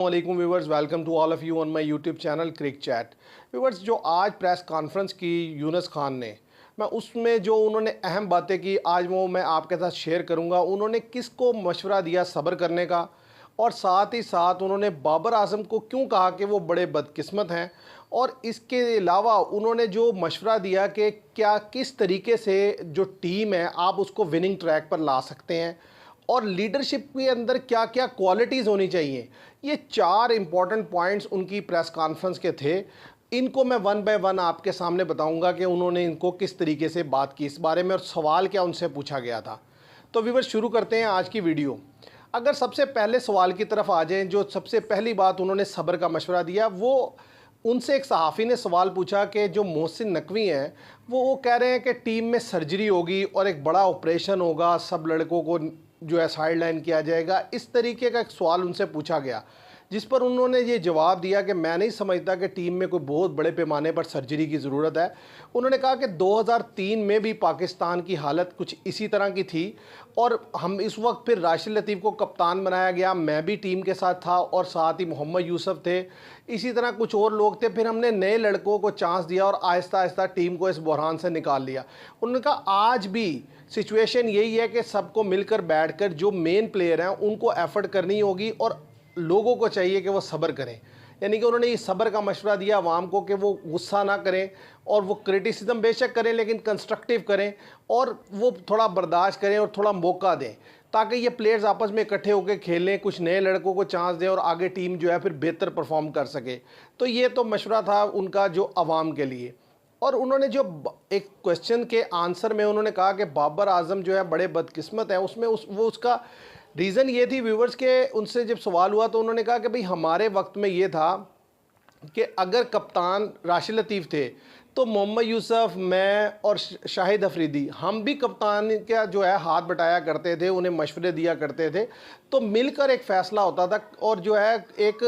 वालेकुम viewers, welcome to all of you on my YouTube channel Cric Chat. Viewers, जो आज press conference की यूनुस खान ने, मैं उसमें जो उन्होंने अहम बातें की आज वो मैं आपके साथ शेयर करूंगा। उन्होंने किसको मशवरा दिया सब्र करने का, और साथ ही साथ उन्होंने बाबर आजम को क्यों कहा कि वो बड़े बदकिस्मत हैं, और इसके अलावा उन्होंने जो मशवरा दिया कि क्या किस तरीके से जो टीम है आप उसको विनिंग ट्रैक पर ला सकते हैं, और लीडरशिप के अंदर क्या क्या क्वालिटीज़ होनी चाहिए। ये चार इंपॉर्टेंट पॉइंट्स उनकी प्रेस कॉन्फ्रेंस के थे। इनको मैं वन बाय वन आपके सामने बताऊंगा कि उन्होंने इनको किस तरीके से बात की इस बारे में, और सवाल क्या उनसे पूछा गया था। तो व्यूअर्स, शुरू करते हैं आज की वीडियो। अगर सबसे पहले सवाल की तरफ आ जाएं, जो सबसे पहली बात उन्होंने सब्र का मशवरा दिया, वो उनसे एक सहाफ़ी ने सवाल पूछा कि जो मोहसिन नकवी हैं वो कह रहे हैं कि टीम में सर्जरी होगी और एक बड़ा ऑपरेशन होगा, सब लड़कों को जो है साइड लाइन किया जाएगा। इस तरीके का एक सवाल उनसे पूछा गया, जिस पर उन्होंने ये जवाब दिया कि मैं नहीं समझता कि टीम में कोई बहुत बड़े पैमाने पर सर्जरी की ज़रूरत है। उन्होंने कहा कि 2003 में भी पाकिस्तान की हालत कुछ इसी तरह की थी, और हम इस वक्त फिर राशिद लतीफ़ को कप्तान बनाया गया, मैं भी टीम के साथ था, और साथ ही मोहम्मद यूसुफ थे, इसी तरह कुछ और लोग थे। फिर हमने नए लड़कों को चांस दिया और आहिस्ता आहिस्ता टीम को इस बहरान से निकाल लिया। उन्होंने कहा आज भी सिचुएशन यही है कि सबको मिलकर बैठकर जो मेन प्लेयर हैं उनको एफर्ट करनी होगी, और लोगों को चाहिए कि वो सब्र करें। यानी कि उन्होंने ये सब्र का मशवरा दिया आवाम को कि वो गुस्सा ना करें, और वो क्रिटिसिज्म बेशक करें लेकिन कंस्ट्रक्टिव करें, और वो थोड़ा बर्दाश्त करें और थोड़ा मौका दें, ताकि ये प्लेयर्स आपस में इकट्ठे होकर खेलें, कुछ नए लड़कों को चांस दें और आगे टीम जो है फिर बेहतर परफॉर्म कर सके। तो ये तो मशवरा था उनका जो आवाम के लिए। और उन्होंने जो एक क्वेश्चन के आंसर में उन्होंने कहा कि बाबर आजम जो है बड़े बदकिस्मत हैं, उसमें वो उसका रीज़न ये थी व्यूवर्स के, उनसे जब सवाल हुआ तो उन्होंने कहा कि भाई हमारे वक्त में ये था कि अगर कप्तान राशिद लतीफ़ थे तो मोहम्मद यूसुफ, मैं और शाहिद अफरीदी, हम भी कप्तान का जो है हाथ बटाया करते थे, उन्हें मशवरे दिया करते थे, तो मिलकर एक फ़ैसला होता था और जो है एक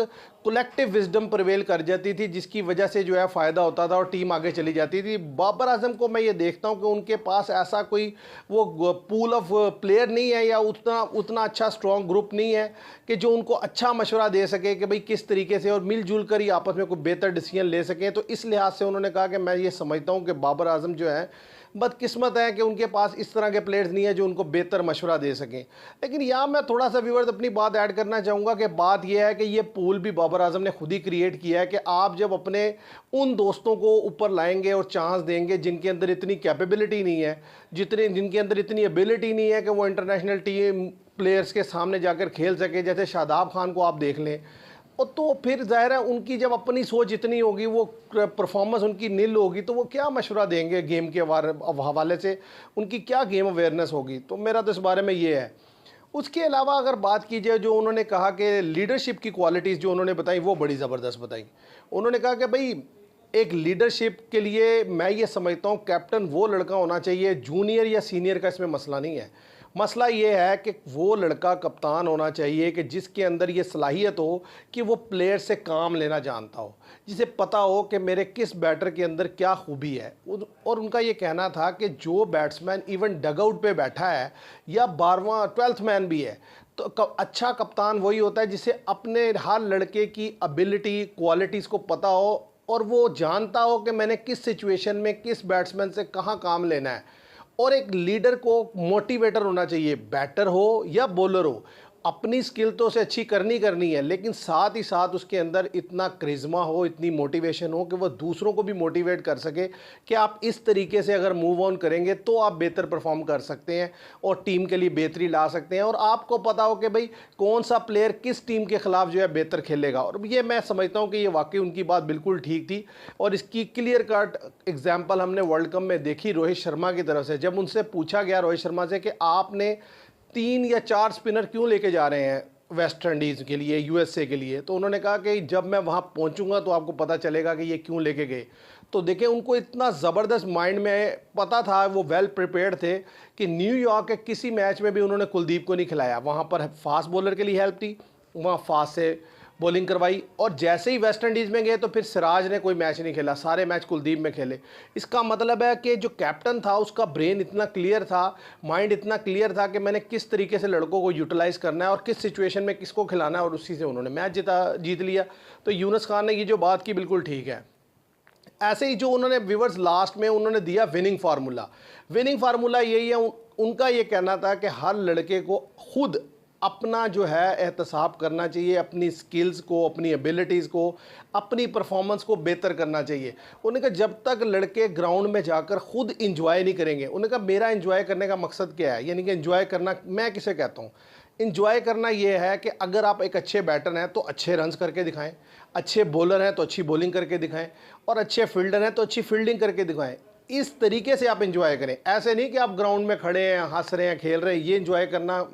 कलेक्टिव विजडम प्रिवेल कर जाती थी, जिसकी वजह से जो है फ़ायदा होता था और टीम आगे चली जाती थी। बाबर आजम को मैं ये देखता हूँ कि उनके पास ऐसा कोई वो पूल ऑफ प्लेयर नहीं है, या उतना उतना अच्छा स्ट्रॉन्ग ग्रुप नहीं है कि जो उनको अच्छा मशवरा दे सके कि भाई किस तरीके से और मिलजुल कर ही आपस में कोई बेहतर डिसीजन ले सकें। तो इस लिहाज से उन्होंने कहा कि मैं ये समझता हूँ कि बाबर आजम जो है बदकिस्मत है कि उनके पास इस तरह के प्लेयर्स नहीं है जो उनको बेहतर मशवरा दे सकें। लेकिन यहाँ मैं थोड़ा सा व्यूअर्स अपनी बात ऐड करना चाहूँगा कि बात यह है कि ये पूल भी बाबर आजम ने खुद ही क्रिएट किया है कि आप जब अपने उन दोस्तों को ऊपर लाएंगे और चांस देंगे जिनके अंदर इतनी कैपेबिलिटी नहीं है, जिनके अंदर इतनी एबिलिटी नहीं है कि वो इंटरनेशनल टीम प्लेयर्स के सामने जाकर खेल सके, जैसे शादाब खान को आप देख लें, और तो फिर ज़ाहिर है उनकी जब अपनी सोच इतनी होगी, वो परफॉर्मेंस उनकी नील होगी, तो वो क्या मशवरा देंगे गेम के हवाले से, उनकी क्या गेम अवेयरनेस होगी। तो मेरा तो इस बारे में ये है। उसके अलावा अगर बात की जाए, जो उन्होंने कहा कि लीडरशिप की क्वालिटीज़ जो उन्होंने बताई वो बड़ी ज़बरदस्त बताई। उन्होंने कहा कि भाई एक लीडरशिप के लिए मैं ये समझता हूँ कैप्टन वो लड़का होना चाहिए, जूनियर या सीनियर का इसमें मसला नहीं है। मसला ये है कि वो लड़का कप्तान होना चाहिए कि जिसके अंदर ये सलाहियत हो कि वो प्लेयर से काम लेना जानता हो, जिसे पता हो कि मेरे किस बैटर के अंदर क्या खूबी है। और उनका ये कहना था कि जो बैट्समैन इवन डगआउट पे बैठा है या 12वां 12th मैन भी है, तो अच्छा कप्तान वही होता है जिसे अपने हर लड़के की एबिलिटी क्वालिटीज़ को पता हो, और वो जानता हो कि मैंने किस सिचुएशन में किस बैट्समैन से कहाँ काम लेना है। और एक लीडर को मोटिवेटर होना चाहिए, बैटर हो या बॉलर हो, अपनी स्किल तो उसे अच्छी करनी है, लेकिन साथ ही साथ उसके अंदर इतना करिश्मा हो, इतनी मोटिवेशन हो कि वह दूसरों को भी मोटिवेट कर सके कि आप इस तरीके से अगर मूव ऑन करेंगे तो आप बेहतर परफॉर्म कर सकते हैं और टीम के लिए बेहतरी ला सकते हैं, और आपको पता हो कि भाई कौन सा प्लेयर किस टीम के ख़िलाफ़ जो है बेहतर खेलेगा। और ये मैं समझता हूँ कि ये वाकई उनकी बात बिल्कुल ठीक थी, और इसकी क्लियर कट एग्जाम्पल हमने वर्ल्ड कप में देखी रोहित शर्मा की तरफ से। जब उनसे पूछा गया रोहित शर्मा से कि आपने 3 या 4 स्पिनर क्यों लेके जा रहे हैं वेस्ट इंडीज़ के लिए, यूएसए के लिए, तो उन्होंने कहा कि जब मैं वहाँ पहुँचूंगा तो आपको पता चलेगा कि ये क्यों लेके गए। तो देखें, उनको इतना ज़बरदस्त माइंड में पता था, वो वेल प्रिपेयर्ड थे कि न्यूयॉर्क के किसी मैच में भी उन्होंने कुलदीप को नहीं खिलाया। वहाँ पर फास्ट बॉलर के लिए हेल्प थी, वहाँ फास्ट से बॉलिंग करवाई और जैसे ही वेस्ट इंडीज़ में गए तो फिर सिराज ने कोई मैच नहीं खेला, सारे मैच कुलदीप में खेले। इसका मतलब है कि जो कैप्टन था उसका ब्रेन इतना क्लियर था, माइंड इतना क्लियर था कि मैंने किस तरीके से लड़कों को यूटिलाइज़ करना है और किस सिचुएशन में किसको खिलाना है, और उसी से उन्होंने मैच जीत लिया। तो यूनुस खान ने ये जो बात की बिल्कुल ठीक है। ऐसे ही जो उन्होंने व्यूवर्स लास्ट में उन्होंने दिया विनिंग फार्मूला यही है, उनका ये कहना था कि हर लड़के को खुद अपना जो है एहतसाब करना चाहिए, अपनी स्किल्स को, अपनी एबिलिटीज़ को, अपनी परफॉर्मेंस को बेहतर करना चाहिए। उन्होंने कहा जब तक लड़के ग्राउंड में जाकर खुद इंजॉय नहीं करेंगे, उन्होंने कहा मेरा इंजॉय करने का मकसद क्या है, यानी कि इंजॉय करना मैं किसे कहता हूँ, इंजॉय करना ये है कि अगर आप एक अच्छे बैटर हैं तो अच्छे रन्स करके दिखाएं, अच्छे बॉलर हैं तो अच्छी बॉलिंग करके दिखाएं, और अच्छे फील्डर हैं तो अच्छी फील्डिंग करके दिखाएं। इस तरीके से आप इंजॉय करें, ऐसे नहीं कि आप ग्राउंड में खड़े हैं, हंस रहे हैं, खेल रहे हैं, ये इंजॉय करना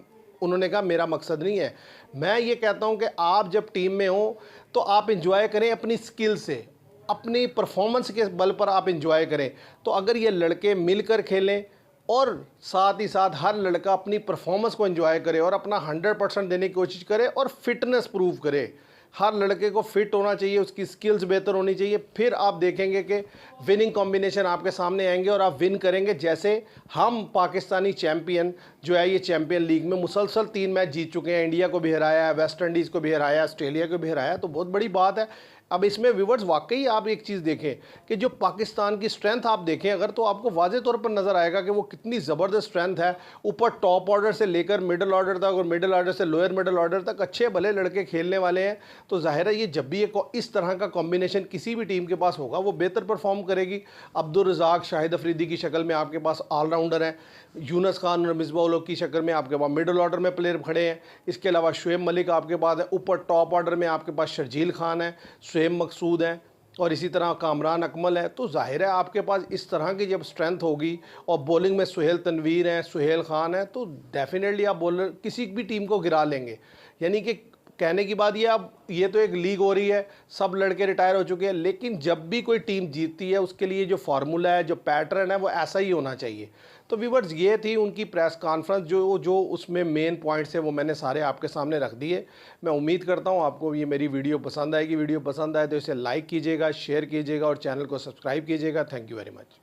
उन्होंने कहा मेरा मकसद नहीं है। मैं ये कहता हूँ कि आप जब टीम में हो तो आप इंजॉय करें अपनी स्किल से, अपनी परफॉर्मेंस के बल पर आप इंजॉय करें। तो अगर ये लड़के मिलकर खेलें और साथ ही साथ हर लड़का अपनी परफॉर्मेंस को एंजॉय करे और अपना 100% देने की कोशिश करे और फिटनेस प्रूव करे, हर लड़के को फिट होना चाहिए, उसकी स्किल्स बेहतर होनी चाहिए, फिर आप देखेंगे कि विनिंग कॉम्बिनेशन आपके सामने आएंगे और आप विन करेंगे। जैसे हम पाकिस्तानी चैम्पियन जो है ये चैम्पियन लीग में मुसलसल 3 मैच जीत चुके हैं, इंडिया को भी हराया है, वेस्ट इंडीज़ को भी हराया, ऑस्ट्रेलिया को भी हराया, तो बहुत बड़ी बात है। अब इसमें व्यूवर्स वाकई आप एक चीज़ देखें कि जो पाकिस्तान की स्ट्रेंथ आप देखें अगर, तो आपको वाज़े तौर पर नज़र आएगा कि वो कितनी ज़बरदस्त स्ट्रेंथ है। ऊपर टॉप ऑर्डर से लेकर मिडिल ऑर्डर तक और मिडिल ऑर्डर से लोअर मिडिल ऑर्डर तक अच्छे भले लड़के खेलने वाले हैं। तो जाहिर है ये जब भी इस तरह का कॉम्बिनेशन किसी भी टीम के पास होगा वो बेहतर परफॉर्म करेगी। अब्दुल रज़ाक, शाहिद अफरीदी की शक्ल में आपके पास ऑलराउंडर हैं, यूनुस खान और मिसबाह उल हक की शक्ल में आपके पास मिडिल ऑर्डर में प्लेयर खड़े हैं। इसके अलावा शुएब मलिक आपके पास है, ऊपर टॉप ऑर्डर में आपके पास शर्जील खान है, शुएब मकसूद हैं और इसी तरह कामरान अकमल है। तो जाहिर है आपके पास इस तरह की जब स्ट्रेंथ होगी और बॉलिंग में सुहेल तनवीर हैं, सुहेल खान है, तो डेफिनेटली आप बॉलर किसी भी टीम को गिरा लेंगे। यानी कि कहने की बात ये, अब ये तो एक लीग हो रही है, सब लड़के रिटायर हो चुके हैं, लेकिन जब भी कोई टीम जीतती है उसके लिए जो फार्मूला है, जो पैटर्न है, वो ऐसा ही होना चाहिए। तो व्यूअर्स ये थी उनकी प्रेस कॉन्फ्रेंस, जो उसमें मेन पॉइंट्स है वो मैंने सारे आपके सामने रख दिए। मैं उम्मीद करता हूँ आपको ये मेरी वीडियो पसंद आएगी। वीडियो पसंद आए तो इसे लाइक कीजिएगा, शेयर कीजिएगा और चैनल को सब्सक्राइब कीजिएगा। Thank you very much.